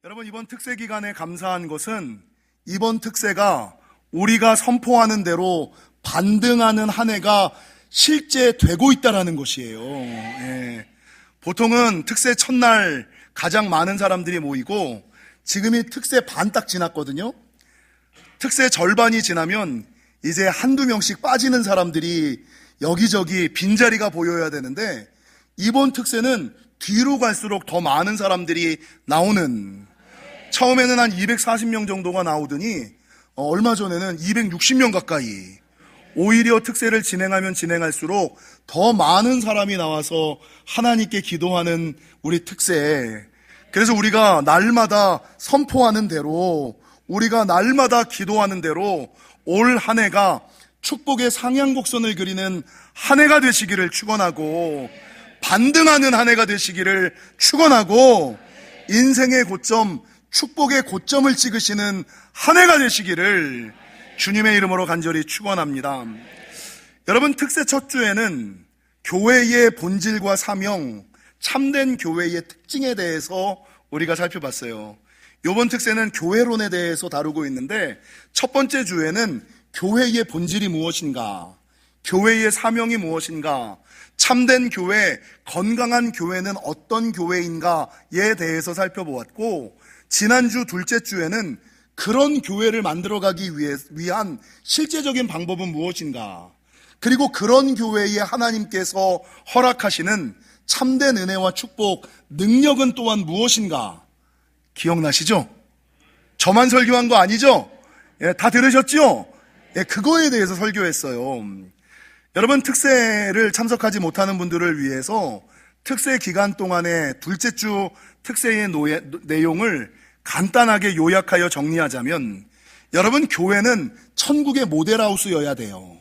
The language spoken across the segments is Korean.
여러분, 이번 특세 기간에 감사한 것은 이번 특세가 우리가 선포하는 대로 반등하는 한 해가 실제 되고 있다는 것이에요. 예. 보통은 특세 첫날 가장 많은 사람들이 모이고 지금이 특세 반 딱 지났거든요. 특세 절반이 지나면 이제 한두 명씩 빠지는 사람들이 여기저기 빈자리가 보여야 되는데, 이번 특세는 뒤로 갈수록 더 많은 사람들이 나오는, 처음에는 한 240명 정도가 나오더니 얼마 전에는 260명 가까이, 오히려 특세를 진행하면 진행할수록 더 많은 사람이 나와서 하나님께 기도하는 우리 특세. 그래서 우리가 날마다 선포하는 대로, 우리가 날마다 기도하는 대로 올 한 해가 축복의 상향곡선을 그리는 한 해가 되시기를 축원하고, 반등하는 한 해가 되시기를 축원하고, 인생의 고점, 축복의 고점을 찍으시는 한 해가 되시기를 주님의 이름으로 간절히 축원합니다. 여러분, 특세 첫 주에는 교회의 본질과 사명, 참된 교회의 특징에 대해서 우리가 살펴봤어요. 이번 특세는 교회론에 대해서 다루고 있는데, 첫 번째 주에는 교회의 본질이 무엇인가, 교회의 사명이 무엇인가, 참된 교회, 건강한 교회는 어떤 교회인가에 대해서 살펴보았고, 지난주 둘째 주에는 그런 교회를 만들어가기 위한 실제적인 방법은 무엇인가, 그리고 그런 교회에 하나님께서 허락하시는 참된 은혜와 축복, 능력은 또한 무엇인가, 기억나시죠? 저만 설교한 거 아니죠? 예, 다 들으셨죠? 예, 그거에 대해서 설교했어요. 여러분, 특세를 참석하지 못하는 분들을 위해서 특세 기간 동안의 둘째 주 특세의 내용을 간단하게 요약하여 정리하자면, 여러분, 교회는 천국의 모델하우스여야 돼요.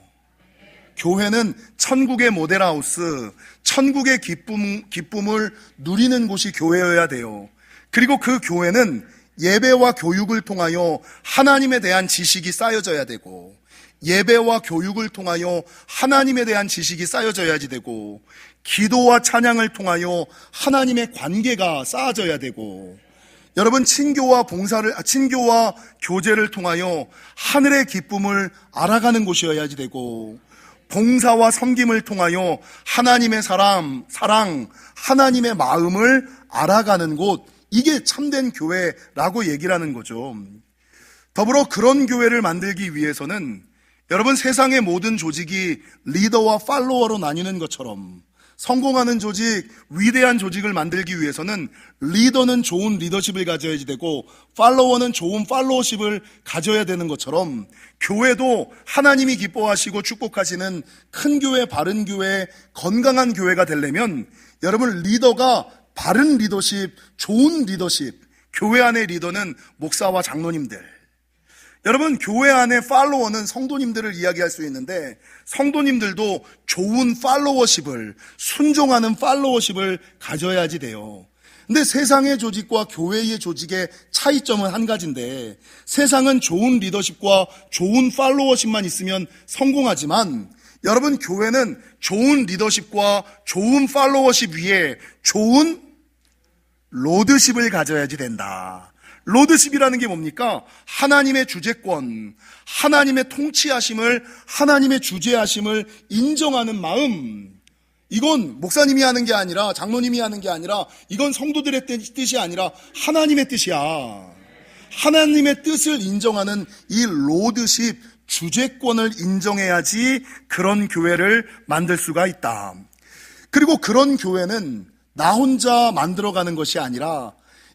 교회는 천국의 모델하우스, 천국의 기쁨을 누리는 곳이 교회여야 돼요. 그리고 그 교회는 예배와 교육을 통하여 하나님에 대한 지식이 쌓여져야 되고, 예배와 교육을 통하여 하나님에 대한 지식이 쌓여져야지 되고, 기도와 찬양을 통하여 하나님의 관계가 쌓아져야 되고, 여러분, 친교와 교제를 통하여 하늘의 기쁨을 알아가는 곳이어야지 되고, 봉사와 섬김을 통하여 하나님의 사랑, 하나님의 마음을 알아가는 곳, 이게 참된 교회라고 얘기를 하는 거죠. 더불어 그런 교회를 만들기 위해서는, 여러분, 세상의 모든 조직이 리더와 팔로워로 나뉘는 것처럼 성공하는 조직, 위대한 조직을 만들기 위해서는 리더는 좋은 리더십을 가져야지 되고 팔로워는 좋은 팔로워십을 가져야 되는 것처럼, 교회도 하나님이 기뻐하시고 축복하시는 큰 교회, 바른 교회, 건강한 교회가 되려면, 여러분, 리더가 바른 리더십, 좋은 리더십, 교회 안의 리더는 목사와 장로님들, 여러분, 교회 안에 팔로워는 성도님들을 이야기할 수 있는데, 성도님들도 좋은 팔로워십을, 순종하는 팔로워십을 가져야지 돼요. 근데 세상의 조직과 교회의 조직의 차이점은 한 가지인데, 세상은 좋은 리더십과 좋은 팔로워십만 있으면 성공하지만, 여러분, 교회는 좋은 리더십과 좋은 팔로워십 위에 좋은 로드십을 가져야지 된다. 로드십이라는 게 뭡니까? 하나님의 주재권, 하나님의 통치하심을, 하나님의 주재하심을 인정하는 마음. 이건 목사님이 하는 게 아니라, 장로님이 하는 게 아니라, 이건 성도들의 뜻이 아니라 하나님의 뜻이야. 하나님의 뜻을 인정하는 이 로드십, 주재권을 인정해야지 그런 교회를 만들 수가 있다. 그리고 그런 교회는 나 혼자 만들어가는 것이 아니라,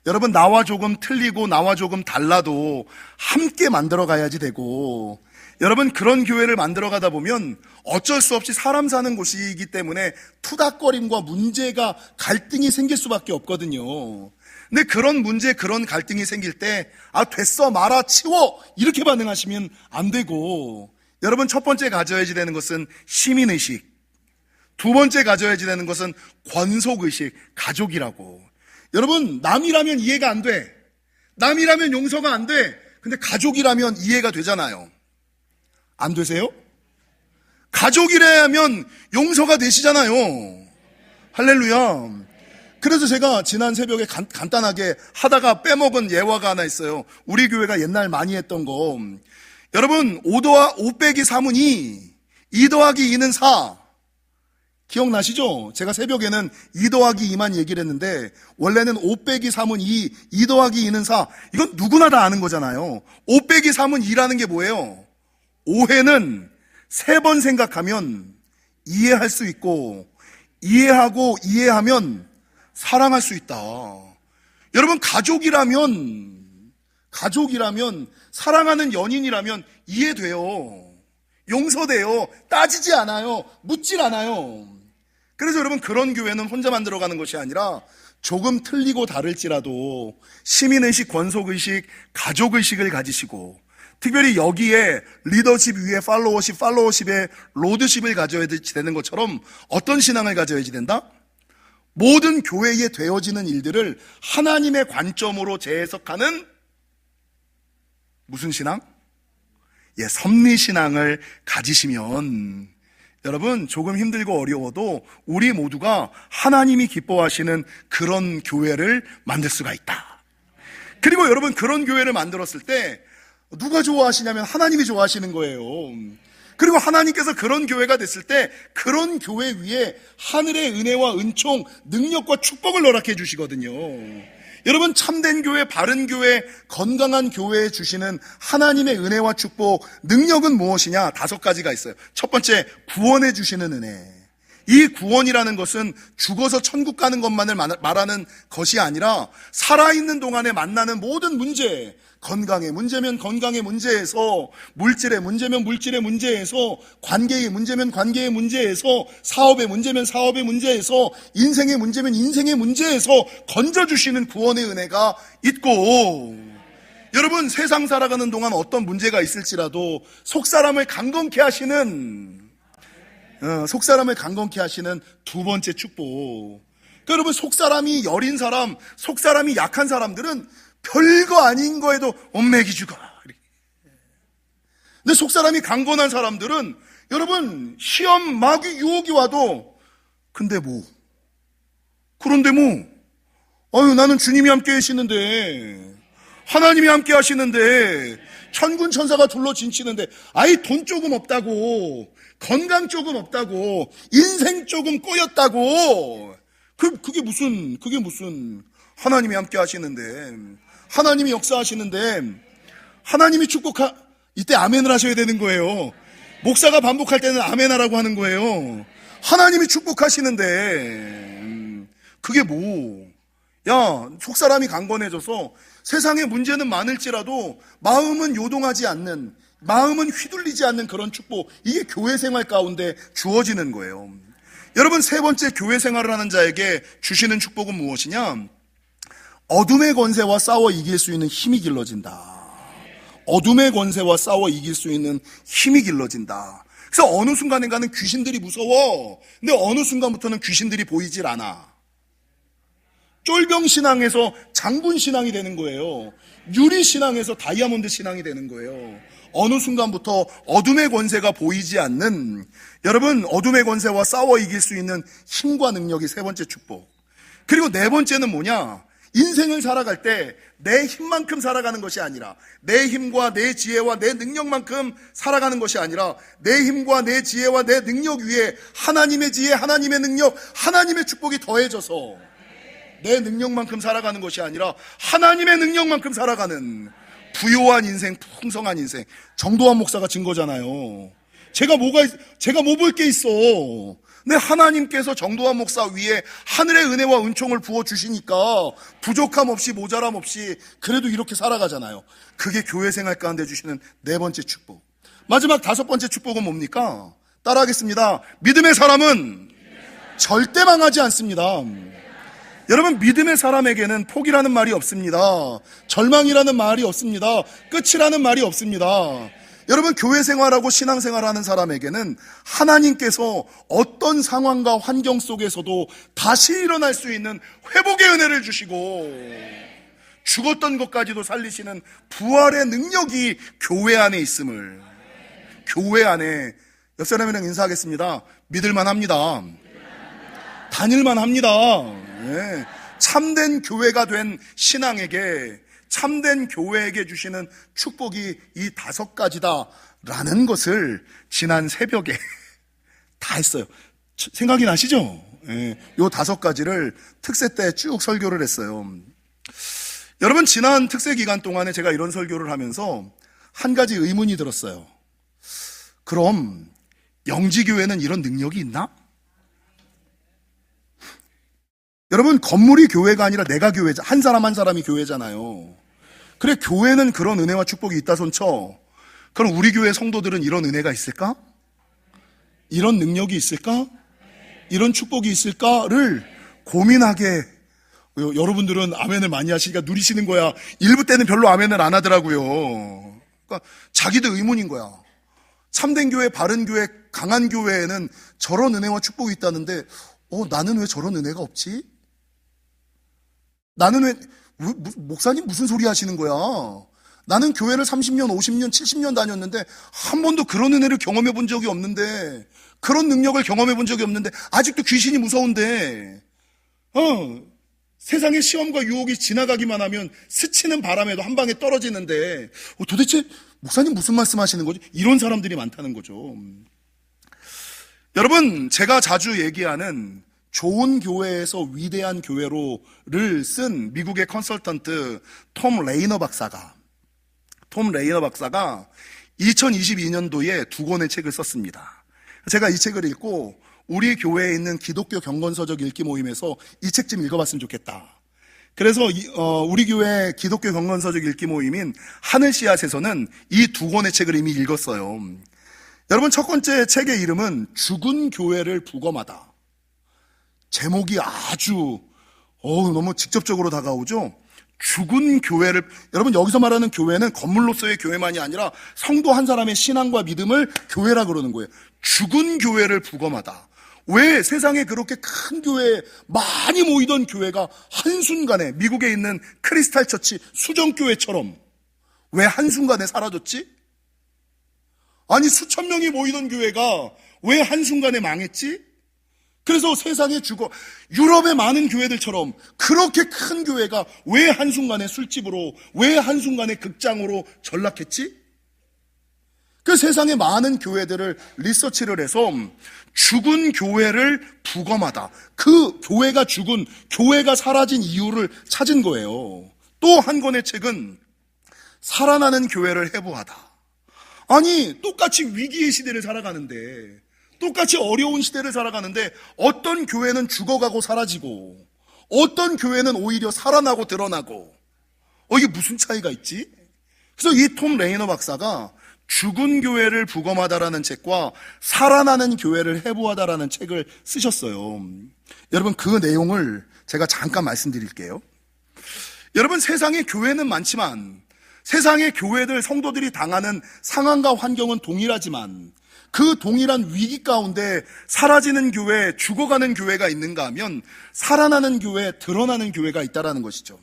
여러분, 나와 조금 틀리고 나와 조금 달라도 함께 만들어 가야지 되고, 여러분, 그런 교회를 만들어 가다 보면 어쩔 수 없이 사람 사는 곳이기 때문에 투닥거림과 문제가, 갈등이 생길 수밖에 없거든요. 근데 그런 문제, 그런 갈등이 생길 때, 됐어, 말아, 치워, 이렇게 반응하시면 안 되고, 여러분, 첫 번째 가져야지 되는 것은 시민의식, 두 번째 가져야지 되는 것은 권속의식, 가족이라고. 여러분, 남이라면 이해가 안 돼. 남이라면 용서가 안 돼. 근데 가족이라면 이해가 되잖아요. 안 되세요? 가족이라면 용서가 되시잖아요. 할렐루야. 그래서 제가 지난 새벽에 간단하게 하다가 빼먹은 예화가 하나 있어요. 우리 교회가 옛날 많이 했던 거. 여러분, 5 빼기 3은 2 더하기 2는 4. 기억나시죠? 제가 새벽에는 2 더하기 2만 얘기를 했는데 원래는 5 빼기 3은 2 더하기 2는 4. 이건 누구나 다 아는 거잖아요. 5 빼기 3은 2라는 게 뭐예요? 오해는 3번 생각하면 이해할 수 있고, 이해하고 이해하면 사랑할 수 있다. 여러분, 가족이라면 사랑하는 연인이라면 이해돼요. 용서돼요. 따지지 않아요. 묻질 않아요. 그래서 여러분, 그런 교회는 혼자 만들어가는 것이 아니라 조금 틀리고 다를지라도 시민의식, 권속의식, 가족의식을 가지시고, 특별히 여기에 리더십 위에 팔로워십에 로드십을 가져야 되는 것처럼 어떤 신앙을 가져야지 된다? 모든 교회에 되어지는 일들을 하나님의 관점으로 재해석하는 무슨 신앙? 섭리신앙을 가지시면 여러분, 조금 힘들고 어려워도 우리 모두가 하나님이 기뻐하시는 그런 교회를 만들 수가 있다. 그리고 여러분, 그런 교회를 만들었을 때 누가 좋아하시냐면 하나님이 좋아하시는 거예요. 그리고 하나님께서 그런 교회가 됐을 때 그런 교회 위에 하늘의 은혜와 은총, 능력과 축복을 허락해 주시거든요. 여러분, 참된 교회, 바른 교회, 건강한 교회에 주시는 하나님의 은혜와 축복, 능력은 무엇이냐? 5가지가 있어요. 첫 번째, 구원해 주시는 은혜. 이 구원이라는 것은 죽어서 천국 가는 것만을 말하는 것이 아니라 살아있는 동안에 만나는 모든 문제, 건강의 문제면 건강의 문제에서, 물질의 문제면 물질의 문제에서, 관계의 문제면 관계의 문제에서, 사업의 문제면 사업의 문제에서, 인생의 문제면 인생의 문제에서 건져주시는 구원의 은혜가 있고, 여러분, 세상 살아가는 동안 어떤 문제가 있을지라도 속사람을 강건케 하시는 두 번째 축복. 그러니까 여러분, 속사람이 여린 사람, 속사람이 약한 사람들은 별거 아닌 거에도 엄매기 죽어라. 근데 속사람이 강건한 사람들은 여러분, 시험, 마귀, 유혹이 와도 그런데 나는 주님이 함께 하시는데, 하나님이 함께 하시는데, 천군 천사가 둘러진치는데, 돈 조금 없다고, 건강 조금 없다고, 인생 조금 꼬였다고, 그게 무슨 하나님이 함께 하시는데, 하나님이 역사하시는데, 하나님이 이때 아멘을 하셔야 되는 거예요. 목사가 반복할 때는 아멘하라고 하는 거예요. 하나님이 축복하시는데, 그게 속사람이 강건해져서 세상에 문제는 많을지라도 마음은 요동하지 않는, 마음은 휘둘리지 않는 그런 축복, 이게 교회 생활 가운데 주어지는 거예요. 여러분, 세 번째, 교회 생활을 하는 자에게 주시는 축복은 무엇이냐? 어둠의 권세와 싸워 이길 수 있는 힘이 길러진다. 어둠의 권세와 싸워 이길 수 있는 힘이 길러진다. 그래서 어느 순간인가는 귀신들이 무서워. 근데 어느 순간부터는 귀신들이 보이질 않아. 쫄병신앙에서 장군신앙이 되는 거예요. 유리신앙에서 다이아몬드 신앙이 되는 거예요. 어느 순간부터 어둠의 권세가 보이지 않는, 여러분, 어둠의 권세와 싸워 이길 수 있는 힘과 능력이 세 번째 축복. 그리고 네 번째는 뭐냐? 인생을 살아갈 때 내 힘만큼 살아가는 것이 아니라, 내 힘과 내 지혜와 내 능력만큼 살아가는 것이 아니라, 내 힘과 내 지혜와 내 능력 위에 하나님의 지혜, 하나님의 능력, 하나님의 축복이 더해져서 내 능력만큼 살아가는 것이 아니라 하나님의 능력만큼 살아가는 부요한 인생, 풍성한 인생. 정도환 목사가 증거잖아요. 제가 뭐 볼 게 있어. 근데 하나님께서 정도환 목사 위에 하늘의 은혜와 은총을 부어주시니까 부족함 없이, 모자람 없이 그래도 이렇게 살아가잖아요. 그게 교회 생활 가운데 주시는 네 번째 축복. 마지막 5번째 축복은 뭡니까? 따라하겠습니다. 믿음의 사람은 절대 망하지 않습니다. 여러분, 믿음의 사람에게는 포기라는 말이 없습니다. 절망이라는 말이 없습니다. 끝이라는 말이 없습니다. 여러분, 교회 생활하고 신앙생활하는 사람에게는 하나님께서 어떤 상황과 환경 속에서도 다시 일어날 수 있는 회복의 은혜를 주시고, 죽었던 것까지도 살리시는 부활의 능력이 교회 안에 있음을, 교회 안에, 옆 사람이랑 인사하겠습니다. 믿을만 합니다. 다닐만 합니다. 예. 참된 교회가 된 신앙에게, 참된 교회에게 주시는 축복이 이 5가지다라는 것을 지난 새벽에 다 했어요. 생각이 나시죠? 예. 요 5가지를 특세 때 쭉 설교를 했어요. 여러분, 지난 특세 기간 동안에 제가 이런 설교를 하면서 한 가지 의문이 들었어요. 그럼 영지교회는 이런 능력이 있나? 여러분, 건물이 교회가 아니라 내가 교회자, 한 사람 한 사람이 교회잖아요. 그래, 교회는 그런 은혜와 축복이 있다 손쳐. 그럼 우리 교회 성도들은 이런 은혜가 있을까? 이런 능력이 있을까? 이런 축복이 있을까를 고민하게. 여러분들은 아멘을 많이 하시니까 누리시는 거야. 일부 때는 별로 아멘을 안 하더라고요. 그러니까 자기도 의문인 거야. 참된 교회, 바른 교회, 강한 교회에는 저런 은혜와 축복이 있다는데 나는 왜 저런 은혜가 없지? 나는 왜, 목사님 무슨 소리 하시는 거야? 나는 교회를 30년, 50년, 70년 다녔는데 한 번도 그런 은혜를 경험해 본 적이 없는데, 그런 능력을 경험해 본 적이 없는데 아직도 귀신이 무서운데, 세상의 시험과 유혹이 지나가기만 하면 스치는 바람에도 한 방에 떨어지는데 도대체 목사님 무슨 말씀하시는 거지? 이런 사람들이 많다는 거죠. 여러분, 제가 자주 얘기하는 좋은 교회에서 위대한 교회로를 쓴 미국의 컨설턴트 톰 레이너 박사가 2022년도에 2권의 책을 썼습니다. 제가 이 책을 읽고 우리 교회에 있는 기독교 경건서적 읽기 모임에서 이 책 좀 읽어봤으면 좋겠다. 그래서 우리 교회 기독교 경건서적 읽기 모임인 하늘씨앗에서는 이 2권의 책을 이미 읽었어요. 여러분, 첫 번째 책의 이름은 죽은 교회를 부검하다. 제목이 아주 너무 직접적으로 다가오죠. 죽은 교회를, 여러분, 여기서 말하는 교회는 건물로서의 교회만이 아니라 성도 한 사람의 신앙과 믿음을 교회라 그러는 거예요. 죽은 교회를 부검하다. 왜 세상에 그렇게 큰 교회에 많이 모이던 교회가 한순간에 미국에 있는 크리스탈 처치 수정교회처럼 왜 한순간에 사라졌지? 아니, 수천 명이 모이던 교회가 왜 한순간에 망했지? 그래서 세상에 유럽의 많은 교회들처럼 그렇게 큰 교회가 왜 한순간에 술집으로, 왜 한순간에 극장으로 전락했지? 그 세상의 많은 교회들을 리서치를 해서 죽은 교회를 부검하다. 그 교회가 죽은, 교회가 사라진 이유를 찾은 거예요. 또 한 권의 책은 살아나는 교회를 해부하다. 아니, 똑같이 위기의 시대를 살아가는데, 똑같이 어려운 시대를 살아가는데 어떤 교회는 죽어가고 사라지고 어떤 교회는 오히려 살아나고 드러나고 이게 무슨 차이가 있지? 그래서 이 톰 레이너 박사가 죽은 교회를 부검하다라는 책과 살아나는 교회를 해부하다라는 책을 쓰셨어요. 여러분, 그 내용을 제가 잠깐 말씀드릴게요. 여러분, 세상에 교회는 많지만 세상의 교회들, 성도들이 당하는 상황과 환경은 동일하지만 그 동일한 위기 가운데 사라지는 교회, 죽어가는 교회가 있는가 하면 살아나는 교회, 드러나는 교회가 있다는 것이죠.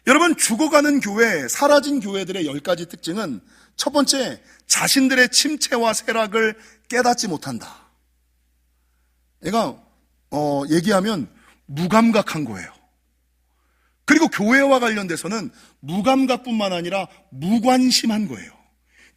여러분, 죽어가는 교회, 사라진 교회들의 10가지 특징은 첫 번째, 자신들의 침체와 쇠락을 깨닫지 못한다. 얘가 얘기하면 무감각한 거예요. 그리고 교회와 관련돼서는 무감각뿐만 아니라 무관심한 거예요.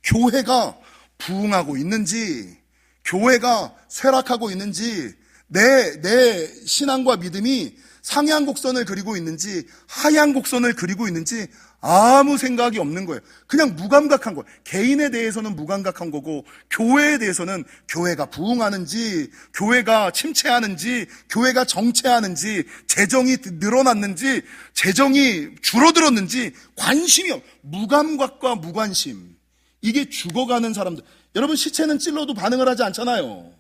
교회가 부흥하고 있는지, 교회가 쇠락하고 있는지, 내 신앙과 믿음이 상향 곡선을 그리고 있는지 하향 곡선을 그리고 있는지 아무 생각이 없는 거예요. 그냥 무감각한 거예요. 개인에 대해서는 무감각한 거고, 교회에 대해서는 교회가 부흥하는지, 교회가 침체하는지, 교회가 정체하는지, 재정이 늘어났는지, 재정이 줄어들었는지 관심이 없어요. 무감각과 무관심. 이게 죽어가는 사람들. 여러분, 시체는 찔러도 반응을 하지 않잖아요.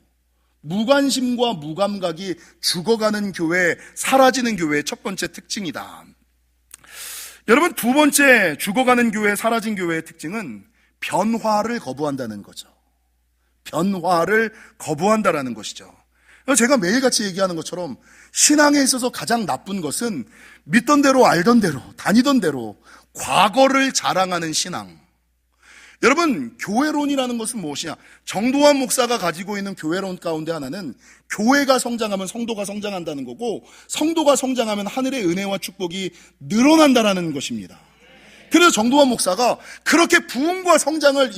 무관심과 무감각이 죽어가는 교회, 사라지는 교회의 첫 번째 특징이다. 여러분, 두 번째 죽어가는 교회, 사라진 교회의 특징은 변화를 거부한다는 거죠. 변화를 거부한다라는 것이죠. 제가 매일같이 얘기하는 것처럼 신앙에 있어서 가장 나쁜 것은 믿던 대로, 알던 대로, 다니던 대로 과거를 자랑하는 신앙. 여러분, 교회론이라는 것은 무엇이냐? 정도환 목사가 가지고 있는 교회론 가운데 하나는 교회가 성장하면 성도가 성장한다는 거고, 성도가 성장하면 하늘의 은혜와 축복이 늘어난다라는 것입니다. 그래서 정도환 목사가 그렇게 부흥과 성장을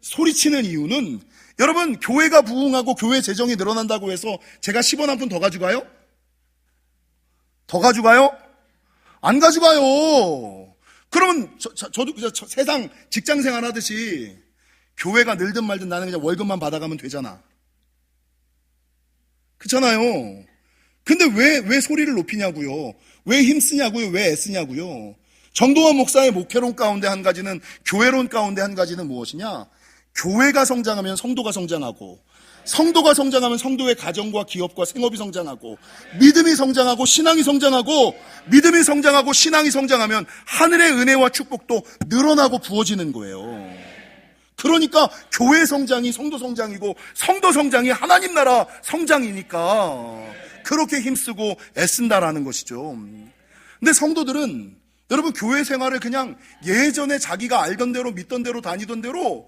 소리치는 이유는, 여러분, 교회가 부흥하고 교회 재정이 늘어난다고 해서 제가 10원 한 푼 더 가져가요? 더 가져가요? 안 가져가요. 그러면 저도 세상 직장 생활 하듯이 교회가 늘든 말든 나는 그냥 월급만 받아가면 되잖아. 그렇잖아요. 근데 왜 소리를 높이냐고요? 왜 힘쓰냐고요? 왜 애쓰냐고요? 정도환 목사의 목회론 가운데 한 가지는, 교회론 가운데 한 가지는 무엇이냐? 교회가 성장하면 성도가 성장하고, 성도가 성장하면 성도의 가정과 기업과 생업이 성장하고, 믿음이 성장하고 신앙이 성장하고, 믿음이 성장하고 신앙이 성장하면 하늘의 은혜와 축복도 늘어나고 부어지는 거예요. 그러니까 교회 성장이 성도 성장이고, 성도 성장이 하나님 나라 성장이니까 그렇게 힘쓰고 애쓴다라는 것이죠. 근데 성도들은, 여러분, 교회 생활을 그냥 예전에 자기가 알던 대로 믿던 대로 다니던 대로,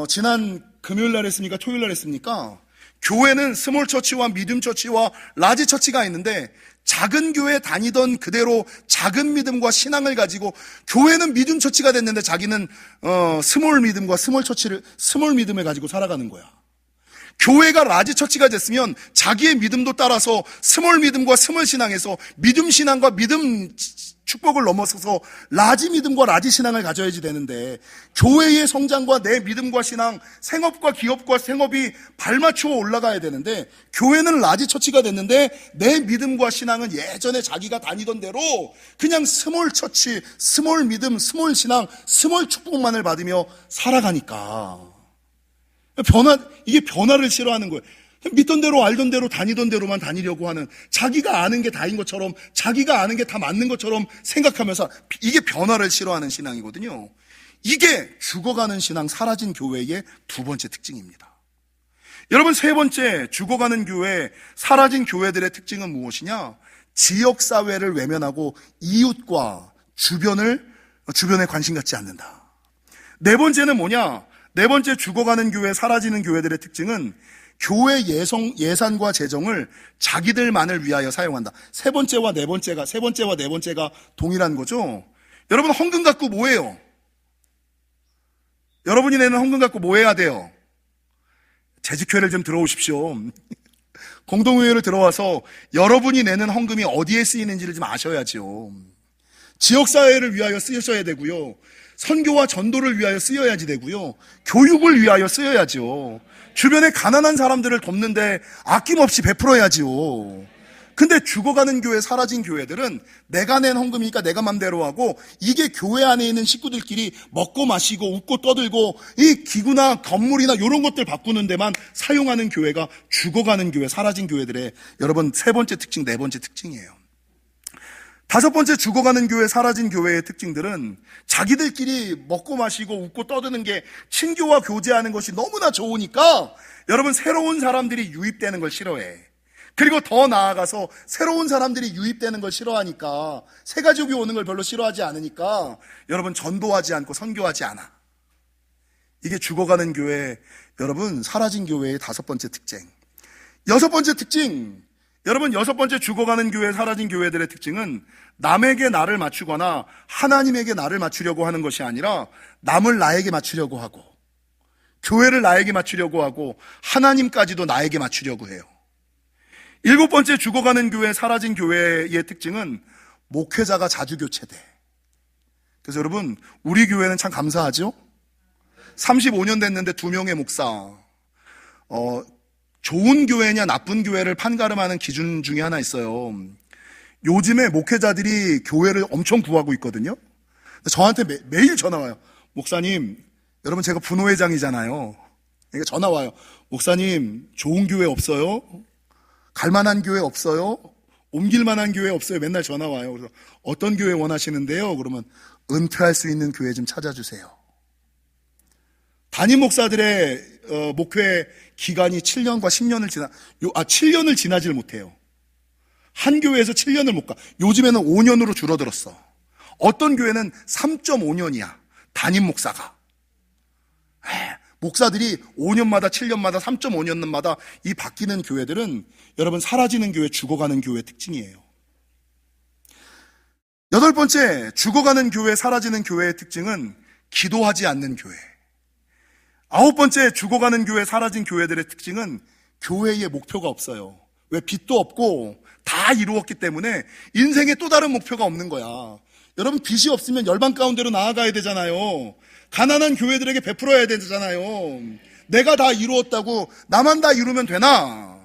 지난 금요일 날 했습니까? 토요일 날 했습니까? 교회는 스몰 처치와 미디움 처치와 라지 처치가 있는데, 작은 교회 다니던 그대로 작은 믿음과 신앙을 가지고, 교회는 미디움 처치가 됐는데 자기는 스몰 믿음과 스몰 믿음을 가지고 살아가는 거야. 교회가 라지 처치가 됐으면 자기의 믿음도 따라서 스몰 믿음과 스몰 신앙에서 미디움 신앙과 미디움 축복을 넘어서서 라지 믿음과 라지 신앙을 가져야지 되는데, 교회의 성장과 내 믿음과 신앙, 생업과 기업과 생업이 발맞추어 올라가야 되는데, 교회는 라지 처치가 됐는데 내 믿음과 신앙은 예전에 자기가 다니던 대로 그냥 스몰 처치, 스몰 믿음, 스몰 신앙, 스몰 축복만을 받으며 살아가니까 이게 변화를 싫어하는 거예요. 믿던 대로 알던 대로 다니던 대로만 다니려고 하는, 자기가 아는 게 다인 것처럼, 자기가 아는 게 다 맞는 것처럼 생각하면서, 이게 변화를 싫어하는 신앙이거든요. 이게 죽어가는 신앙, 사라진 교회의 두 번째 특징입니다. 여러분, 세 번째, 죽어가는 교회, 사라진 교회들의 특징은 무엇이냐? 지역사회를 외면하고 이웃과 주변에 관심 갖지 않는다. 네 번째는 뭐냐? 네 번째, 죽어가는 교회, 사라지는 교회들의 특징은 교회 예산과 재정을 자기들만을 위하여 사용한다. 세 번째와 네 번째가 동일한 거죠. 여러분, 헌금 갖고 뭐 해요? 여러분이 내는 헌금 갖고 뭐 해야 돼요? 재직회를 좀 들어오십시오. 공동회의를 들어와서 여러분이 내는 헌금이 어디에 쓰이는지를 좀 아셔야죠. 지역사회를 위하여 쓰셔야 되고요, 선교와 전도를 위하여 쓰여야지 되고요, 교육을 위하여 쓰여야죠. 주변에 가난한 사람들을 돕는데 아낌없이 베풀어야지요. 근데 죽어가는 교회, 사라진 교회들은 내가 낸 헌금이니까 내가 맘대로 하고, 이게 교회 안에 있는 식구들끼리 먹고 마시고 웃고 떠들고 이 기구나 건물이나 이런 것들 바꾸는 데만 사용하는 교회가 죽어가는 교회, 사라진 교회들의, 여러분, 세 번째 특징, 네 번째 특징이에요. 다섯 번째, 죽어가는 교회, 사라진 교회의 특징들은 자기들끼리 먹고 마시고 웃고 떠드는 게, 친교와 교제하는 것이 너무나 좋으니까 여러분, 새로운 사람들이 유입되는 걸 싫어해. 그리고 더 나아가서 새로운 사람들이 유입되는 걸 싫어하니까, 새 가족이 오는 걸 별로 싫어하지 않으니까 여러분, 전도하지 않고 선교하지 않아. 이게 죽어가는 교회, 여러분, 사라진 교회의 다섯 번째 특징. 여섯 번째 특징, 여러분, 여섯 번째 죽어가는 교회, 사라진 교회들의 특징은 남에게 나를 맞추거나 하나님에게 나를 맞추려고 하는 것이 아니라 남을 나에게 맞추려고 하고, 교회를 나에게 맞추려고 하고, 하나님까지도 나에게 맞추려고 해요. 일곱 번째 죽어가는 교회, 사라진 교회의 특징은 목회자가 자주 교체돼. 그래서 여러분, 우리 교회는 참 감사하죠? 35년 됐는데 2명의 목사. 좋은 교회냐 나쁜 교회를 판가름하는 기준 중에 하나 있어요. 요즘에 목회자들이 교회를 엄청 구하고 있거든요. 저한테 매일 전화 와요. 목사님, 여러분, 제가 분호회장이잖아요. 그러니까 전화 와요. 목사님, 좋은 교회 없어요? 갈만한 교회 없어요? 옮길만한 교회 없어요? 맨날 전화 와요. 그래서 어떤 교회 원하시는데요? 그러면 은퇴할 수 있는 교회 좀 찾아주세요. 담임 목사들의 목회 기간이 7년과 10년을 7년을 지나질 못해요. 한 교회에서 7년을 못 가. 요즘에는 5년으로 줄어들었어. 어떤 교회는 3.5년이야. 담임 목사가. 목사들이 5년마다 7년마다 3.5년마다 이 바뀌는 교회들은 여러분 사라지는 교회, 죽어가는 교회 특징이에요. 8번째, 죽어가는 교회, 사라지는 교회의 특징은 기도하지 않는 교회. 9번째, 죽어가는 교회, 사라진 교회들의 특징은 교회의 목표가 없어요. 왜? 빚도 없고 다 이루었기 때문에 인생에 또 다른 목표가 없는 거야. 여러분, 빚이 없으면 열방 가운데로 나아가야 되잖아요. 가난한 교회들에게 베풀어야 되잖아요. 내가 다 이루었다고 나만 다 이루면 되나?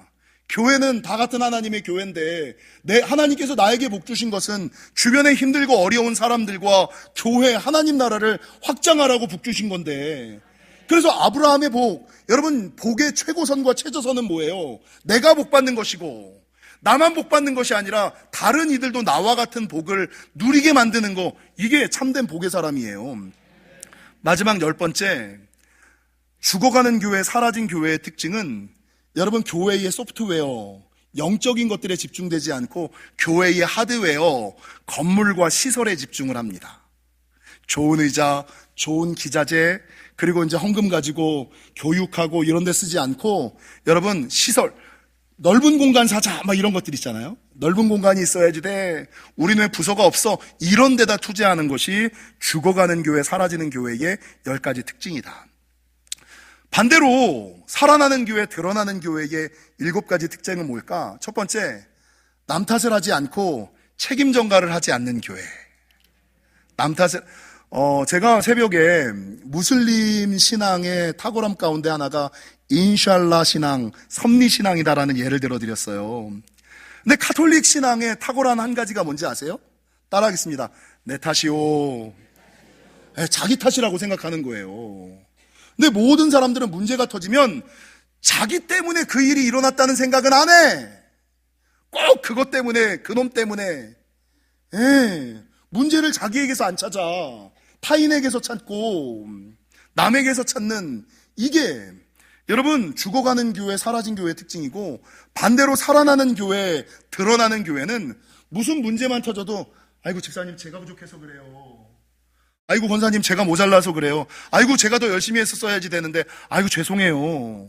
교회는 다 같은 하나님의 교회인데 하나님께서 나에게 복 주신 것은 주변에 힘들고 어려운 사람들과 교회, 하나님 나라를 확장하라고 복 주신 건데, 그래서 아브라함의 복, 여러분 복의 최고선과 최저선은 뭐예요? 내가 복 받는 것이고 나만 복 받는 것이 아니라 다른 이들도 나와 같은 복을 누리게 만드는 거, 이게 참된 복의 사람이에요. 마지막 10번째, 죽어가는 교회, 사라진 교회의 특징은 여러분 교회의 소프트웨어, 영적인 것들에 집중되지 않고 교회의 하드웨어, 건물과 시설에 집중을 합니다. 좋은 의자, 좋은 기자재, 그리고 이제 헌금 가지고 교육하고 이런 데 쓰지 않고, 여러분 시설, 넓은 공간 사자 막 이런 것들 있잖아요. 넓은 공간이 있어야지 돼, 우리는 왜 부서가 없어, 이런 데다 투자하는 것이 죽어가는 교회, 사라지는 교회의 10가지 특징이다. 반대로 살아나는 교회, 드러나는 교회의 7가지 특징은 뭘까? 첫 번째, 남 탓을 하지 않고 책임 전가를 하지 않는 교회. 남 탓을, 제가 새벽에 무슬림 신앙의 탁월함 가운데 하나가 인샬라 신앙, 섭리 신앙이다라는 예를 들어드렸어요. 근데 카톨릭 신앙의 탁월한 한 가지가 뭔지 아세요? 따라하겠습니다. 내 탓이요. 자기 탓이라고 생각하는 거예요. 근데 모든 사람들은 문제가 터지면 자기 때문에 그 일이 일어났다는 생각은 안 해. 꼭 그것 때문에, 그놈 때문에. 문제를 자기에게서 안 찾아. 타인에게서 찾고 남에게서 찾는, 이게 여러분 죽어가는 교회, 사라진 교회의 특징이고, 반대로 살아나는 교회, 드러나는 교회는 무슨 문제만 터져도 아이고 집사님 제가 부족해서 그래요. 아이고 권사님 제가 모자라서 그래요. 아이고 제가 더 열심히 했었어야지 되는데 아이고 죄송해요.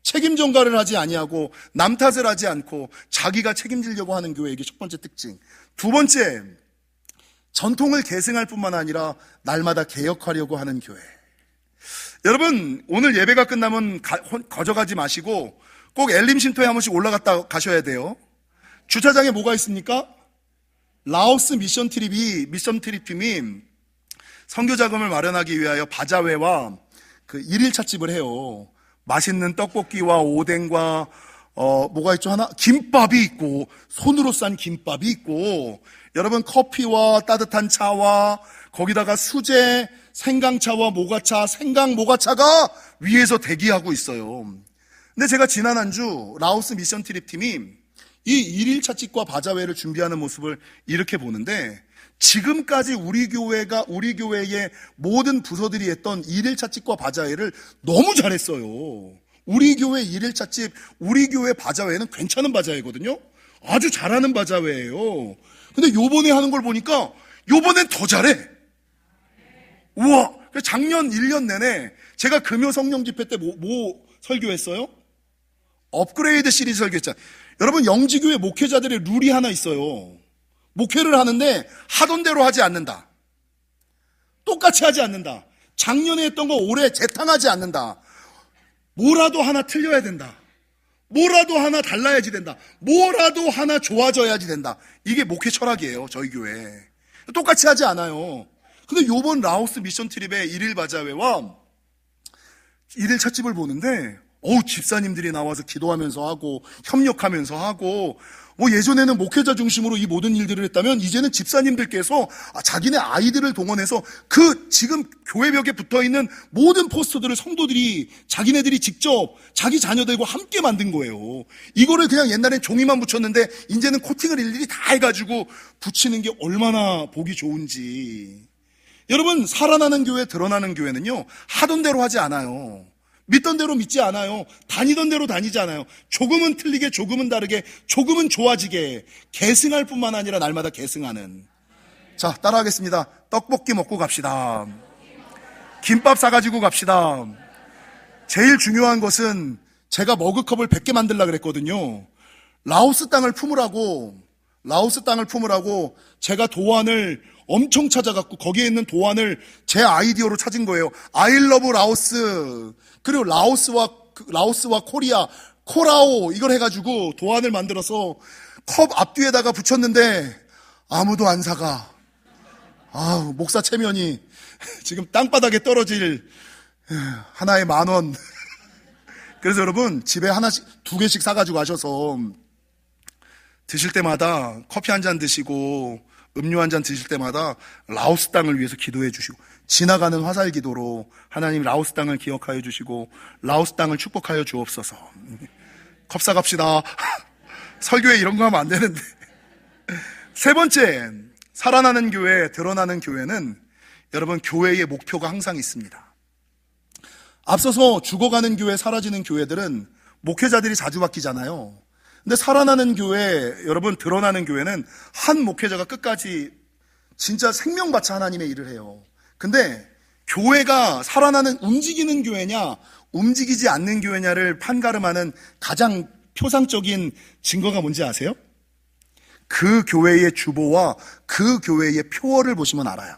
책임 전가를 하지 아니하고 남 탓을 하지 않고 자기가 책임지려고 하는 교회, 이게 첫 번째 특징. 두 번째, 전통을 계승할 뿐만 아니라 날마다 개혁하려고 하는 교회. 여러분 오늘 예배가 끝나면 거저가지 마시고 꼭 엘림 쉼터에 한 번씩 올라갔다 가셔야 돼요. 주차장에 뭐가 있습니까? 라오스 미션 트립팀이 선교 자금을 마련하기 위하여 바자회와 그 1일 찻집을 해요. 맛있는 떡볶이와 오뎅과 뭐가 있죠? 하나? 김밥이 있고, 손으로 싼 김밥이 있고, 여러분 커피와 따뜻한 차와 거기다가 수제, 생강차와 모가차, 생강 모가차가 위에서 대기하고 있어요. 근데 제가 지난 한 주 라오스 미션 트립팀이 이 1일 찻집과 바자회를 준비하는 모습을 이렇게 보는데, 지금까지 우리 교회의 모든 부서들이 했던 1일 찻집과 바자회를 너무 잘했어요. 우리 교회 1일 찻집, 우리 교회 바자회는 괜찮은 바자회거든요. 아주 잘하는 바자회예요. 근데 요번에 하는 걸 보니까 요번엔 더 잘해. 우와! 작년 1년 내내 제가 금요 성령 집회 때 뭐 설교했어요? 업그레이드 시리즈 설교했잖아요. 여러분 영지교회 목회자들의 룰이 하나 있어요. 목회를 하는데 하던 대로 하지 않는다. 똑같이 하지 않는다. 작년에 했던 거 올해 재탕하지 않는다. 뭐라도 하나 틀려야 된다. 뭐라도 하나 달라야지 된다. 뭐라도 하나 좋아져야지 된다. 이게 목회 철학이에요, 저희 교회. 똑같이 하지 않아요. 근데 요번 라오스 미션 트립의 1일 바자회와 1일 찻집을 보는데 집사님들이 나와서 기도하면서 하고 협력하면서 하고, 예전에는 목회자 중심으로 이 모든 일들을 했다면 이제는 집사님들께서 자기네 아이들을 동원해서 그 지금 교회 벽에 붙어있는 모든 포스터들을 성도들이 자기네들이 직접 자기 자녀들과 함께 만든 거예요. 이거를 그냥 옛날엔 종이만 붙였는데 이제는 코팅을 일일이 다 해가지고 붙이는 게 얼마나 보기 좋은지. 여러분 살아나는 교회, 드러나는 교회는요 하던 대로 하지 않아요. 믿던 대로 믿지 않아요. 다니던 대로 다니지 않아요. 조금은 틀리게, 조금은 다르게, 조금은 좋아지게 계승할 뿐만 아니라 날마다 계승하는. 자, 따라하겠습니다. 떡볶이 먹고 갑시다. 김밥 싸가지고 갑시다. 제일 중요한 것은 제가 머그컵을 100개 만들려고 그랬거든요. 라오스 땅을 품으라고 제가 도안을 엄청 찾아갖고 거기에 있는 도안을 제 아이디어로 찾은 거예요. I love 라오스. 그리고 라오스와 코리아, 코라오 이걸 해가지고 도안을 만들어서 컵 앞뒤에다가 붙였는데 아무도 안 사가. 목사 체면이 지금 땅바닥에 떨어질 하나에 10,000원. 그래서 여러분 집에 하나씩 2개씩 사가지고 가셔서 드실 때마다 커피 한 잔 드시고 음료 한 잔 드실 때마다 라오스 땅을 위해서 기도해 주시고, 지나가는 화살 기도로 하나님 라오스 땅을 기억하여 주시고 라오스 땅을 축복하여 주옵소서. 컵 사갑시다. 설교에 이런 거 하면 안 되는데. 세 번째, 살아나는 교회, 드러나는 교회는 여러분 교회의 목표가 항상 있습니다. 앞서서 죽어가는 교회, 사라지는 교회들은 목회자들이 자주 바뀌잖아요. 근데 살아나는 교회, 여러분 드러나는 교회는 한 목회자가 끝까지 진짜 생명바쳐 하나님의 일을 해요. 근데 교회가 살아나는 움직이는 교회냐 움직이지 않는 교회냐를 판가름하는 가장 표상적인 증거가 뭔지 아세요? 그 교회의 주보와 그 교회의 표어를 보시면 알아요.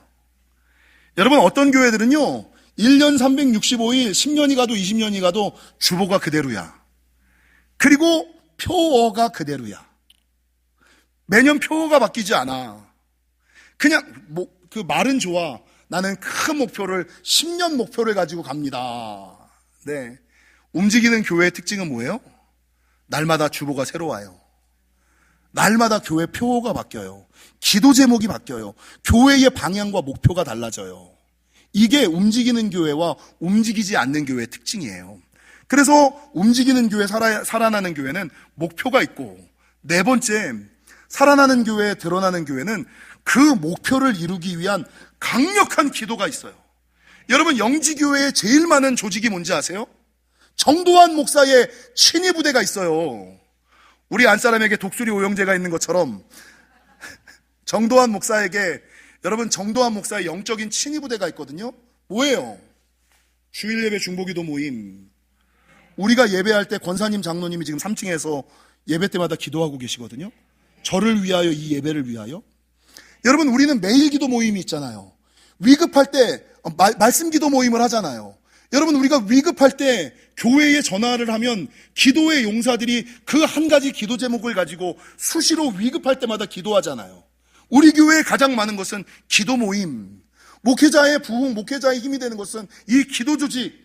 여러분 어떤 교회들은요 1년 365일 10년이 가도 20년이 가도 주보가 그대로야. 그리고 표어가 그대로야. 매년 표어가 바뀌지 않아. 그냥 그 말은 좋아. 나는 큰 목표를 10년 목표를 가지고 갑니다. 네. 움직이는 교회의 특징은 뭐예요? 날마다 주보가 새로 와요. 날마다 교회 표어가 바뀌어요. 기도 제목이 바뀌어요. 교회의 방향과 목표가 달라져요. 이게 움직이는 교회와 움직이지 않는 교회의 특징이에요. 그래서 움직이는 교회, 살아나는 교회는 목표가 있고, 네 번째, 살아나는 교회, 드러나는 교회는 그 목표를 이루기 위한 강력한 기도가 있어요. 여러분 영지교회에 제일 많은 조직이 뭔지 아세요? 정도환 목사의 친위 부대가 있어요. 우리 안사람에게 독수리 오영재가 있는 것처럼 정도환 목사에게, 여러분 정도환 목사의 영적인 친위 부대가 있거든요. 뭐예요? 주일 예배 중보기도 모임. 우리가 예배할 때 권사님 장로님이 지금 3층에서 예배 때마다 기도하고 계시거든요. 저를 위하여, 이 예배를 위하여. 여러분 우리는 매일 기도 모임이 있잖아요. 위급할 때 말씀 기도 모임을 하잖아요. 여러분 우리가 위급할 때 교회에 전화를 하면 기도의 용사들이 그 한 가지 기도 제목을 가지고 수시로 위급할 때마다 기도하잖아요. 우리 교회에 가장 많은 것은 기도 모임. 목회자의 부흥, 목회자의 힘이 되는 것은 이 기도 조직,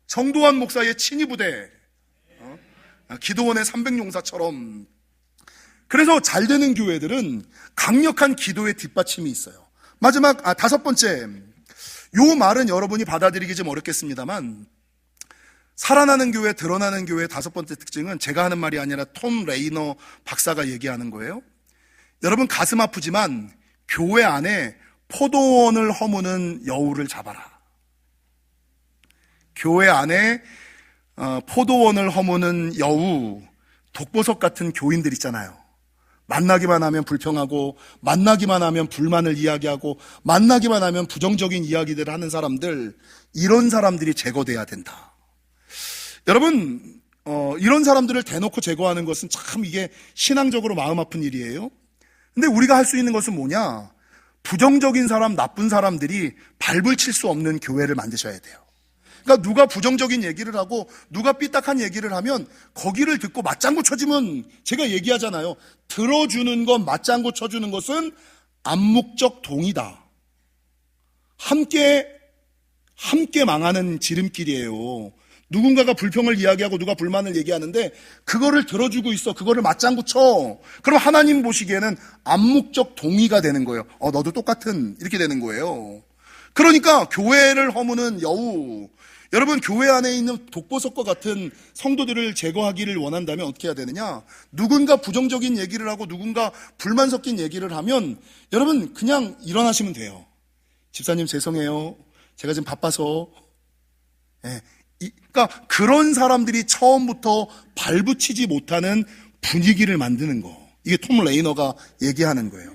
정도환 목사의 친위 부대, 기도원의 300용사처럼. 그래서 잘 되는 교회들은 강력한 기도의 뒷받침이 있어요. 마지막, 다섯 번째, 요 말은 여러분이 받아들이기 좀 어렵겠습니다만, 살아나는 교회, 드러나는 교회의 다섯 번째 특징은 제가 하는 말이 아니라 톰 레이너 박사가 얘기하는 거예요. 여러분 가슴 아프지만 교회 안에 포도원을 허무는 여우를 잡아라. 교회 안에 포도원을 허무는 여우, 독보석 같은 교인들 있잖아요. 만나기만 하면 불평하고, 만나기만 하면 불만을 이야기하고, 만나기만 하면 부정적인 이야기들을 하는 사람들, 이런 사람들이 제거돼야 된다. 여러분 이런 사람들을 대놓고 제거하는 것은 참 이게 신앙적으로 마음 아픈 일이에요. 근데 우리가 할 수 있는 것은 뭐냐? 부정적인 사람, 나쁜 사람들이 밟을 칠 수 없는 교회를 만드셔야 돼요. 그러니까 누가 부정적인 얘기를 하고 누가 삐딱한 얘기를 하면 거기를 듣고 맞장구 쳐주면, 제가 얘기하잖아요. 들어주는 것, 맞장구 쳐주는 것은 암묵적 동의다. 함께 망하는 지름길이에요. 누군가가 불평을 이야기하고 누가 불만을 얘기하는데 그거를 들어주고 있어. 그거를 맞장구 쳐. 그럼 하나님 보시기에는 암묵적 동의가 되는 거예요. 너도 똑같은, 이렇게 되는 거예요. 그러니까 교회를 허무는 여우, 여러분 교회 안에 있는 독보석과 같은 성도들을 제거하기를 원한다면 어떻게 해야 되느냐? 누군가 부정적인 얘기를 하고 누군가 불만 섞인 얘기를 하면 여러분 그냥 일어나시면 돼요. 집사님 죄송해요. 제가 지금 바빠서. 그러니까 그런 사람들이 처음부터 발붙이지 못하는 분위기를 만드는 거. 이게 톰 레이너가 얘기하는 거예요.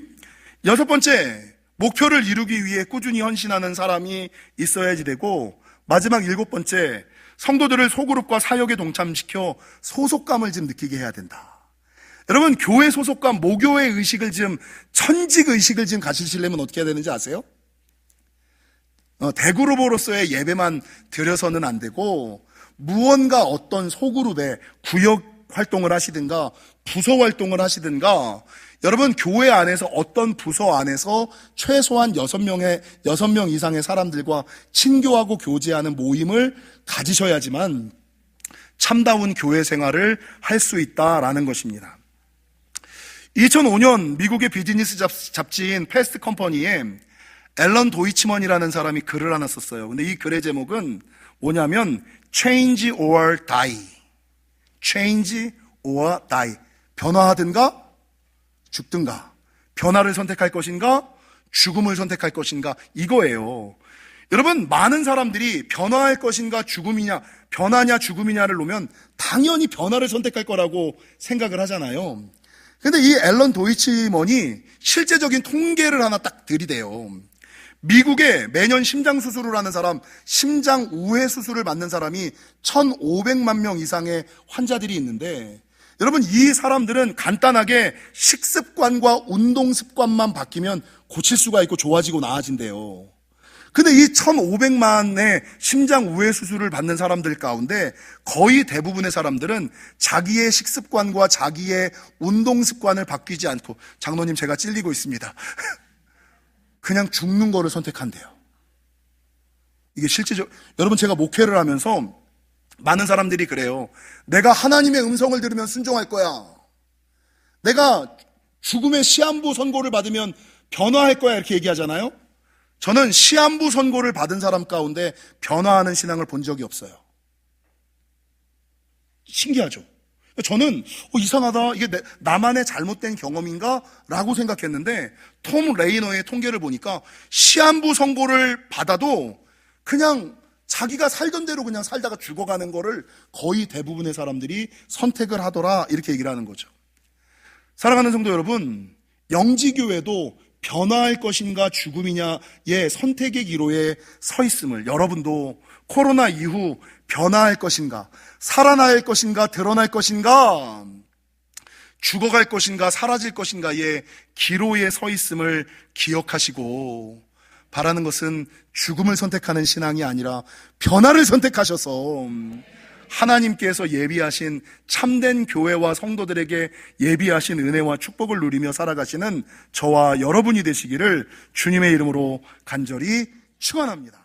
여섯 번째, 목표를 이루기 위해 꾸준히 헌신하는 사람이 있어야지 되고, 마지막 일곱 번째, 성도들을 소그룹과 사역에 동참시켜 소속감을 좀 느끼게 해야 된다. 여러분, 교회 소속감, 모교의 의식을 좀, 천직 의식을 좀 가지시려면 어떻게 해야 되는지 아세요? 대그룹으로서의 예배만 드려서는 안 되고, 무언가 어떤 소그룹에 구역 활동을 하시든가, 부서 활동을 하시든가, 여러분, 교회 안에서 어떤 부서 안에서 최소한 6명 이상의 사람들과 친교하고 교제하는 모임을 가지셔야지만 참다운 교회 생활을 할 수 있다라는 것입니다. 2005년 미국의 비즈니스 잡지인 패스트 컴퍼니에 앨런 도이치먼이라는 사람이 글을 하나 썼어요. 근데 이 글의 제목은 뭐냐면 Change or Die. Change or die. 변화하든가 죽든가. 변화를 선택할 것인가 죽음을 선택할 것인가, 이거예요. 여러분, 많은 사람들이 변화할 것인가 죽음이냐, 변화냐 죽음이냐를 놓으면 당연히 변화를 선택할 거라고 생각을 하잖아요. 근데 이 앨런 도이치먼이 실제적인 통계를 하나 딱 들이대요. 미국에 매년 심장 수술을 하는 사람, 심장 우회 수술을 받는 사람이 1,500만 명 이상의 환자들이 있는데, 여러분, 이 사람들은 간단하게 식습관과 운동 습관만 바뀌면 고칠 수가 있고 좋아지고 나아진대요. 근데 이 1,500만의 심장 우회 수술을 받는 사람들 가운데 거의 대부분의 사람들은 자기의 식습관과 자기의 운동 습관을 바뀌지 않고, 장로님 제가 찔리고 있습니다, 그냥 죽는 거를 선택한대요. 이게 여러분, 제가 목회를 하면서 많은 사람들이 그래요. 내가 하나님의 음성을 들으면 순종할 거야. 내가 죽음의 시한부 선고를 받으면 변화할 거야, 이렇게 얘기하잖아요. 저는 시한부 선고를 받은 사람 가운데 변화하는 신앙을 본 적이 없어요. 신기하죠? 저는 이상하다, 이게 나만의 잘못된 경험인가? 라고 생각했는데 톰 레이너의 통계를 보니까 시한부 선고를 받아도 그냥 자기가 살던 대로 그냥 살다가 죽어가는 거를 거의 대부분의 사람들이 선택을 하더라, 이렇게 얘기를 하는 거죠. 사랑하는 성도 여러분, 영지교회도 변화할 것인가 죽음이냐의 선택의 기로에 서 있음을, 여러분도 코로나 이후 변화할 것인가, 살아날 것인가, 드러날 것인가, 죽어갈 것인가, 사라질 것인가의 기로에 서 있음을 기억하시고, 바라는 것은 죽음을 선택하는 신앙이 아니라 변화를 선택하셔서 하나님께서 예비하신 참된 교회와 성도들에게 예비하신 은혜와 축복을 누리며 살아가시는 저와 여러분이 되시기를 주님의 이름으로 간절히 축원합니다.